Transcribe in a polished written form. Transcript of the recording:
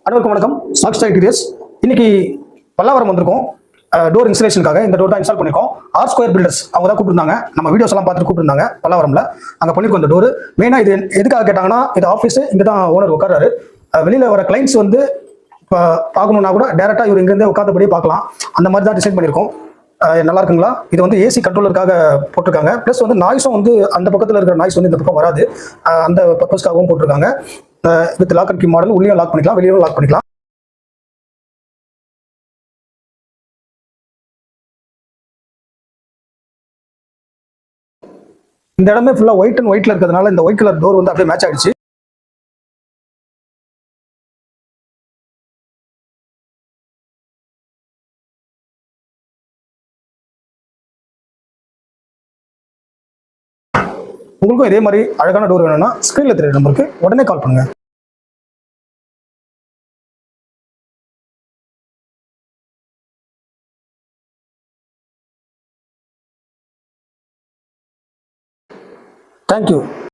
அனைவருக்கும் வணக்கம். சாக்ஸ்டா இன்டீரியர்ஸ். இன்னைக்கு பல்லாவரம் வந்திருக்கோம். டோர் இன்ஸ்டலேஷனுக்காக இந்த டோர் தான் இன்ஸ்டால் பண்ணிருக்கோம். ஆர் ஸ்கொயர் பில்டர்ஸ் அவங்க தான் கூப்பிட்டுருந்தாங்க. நம்ம வீடியோஸ் எல்லாம் பார்த்துட்டு கூப்பிட்டுருந்தாங்க. பல்லாவரம்ல அங்கே பண்ணிருக்கோம். இந்த டோர் மெயினாக இது எதுக்காக கேட்டாங்கன்னா, இது ஆஃபீஸ், இங்கே தான் ஓனர் உட்காராரு. வெளியில் வர கிளைண்ட்ஸ் வந்து இப்போ பார்க்கணுன்னா கூட டேரெக்டாக இவர் இங்கேருந்தே உட்காந்தபடியே பார்க்கலாம். அந்த மாதிரி தான் டிசைன் பண்ணியிருக்கோம். நல்லா இருக்குங்களா? இது வந்து ஏசி கண்ட்ரோலருக்காக போட்டிருக்காங்க. ப்ளஸ் வந்து நாய்ஸும் வந்து அந்த பக்கத்தில் இருக்கிற நாய்ஸ் வந்து இந்த பக்கம் வராது. அந்த பர்பஸ்க்காகவும் போட்டிருக்காங்க. With lock and key model. உள்ளேயும் லாக் பண்ணிக்கலாம், வெளியும் லாக் பண்ணிக்கலாம். இந்த இடமே ஃபுல்லா ஒயிட் அண்ட் ஒயிட்ல இருக்கிறதுனால இந்த ஒயிட் கலர் டோர் வந்து அப்படியே மேட்ச் ஆயிடுச்சு. உங்களுக்கும் இதே மாதிரி அழகான டோர் வேணும்னா ஸ்கிரீன்ல தெரியுற நம்பருக்கு உடனே கால் பண்ணுங்க. தேங்க்யூ.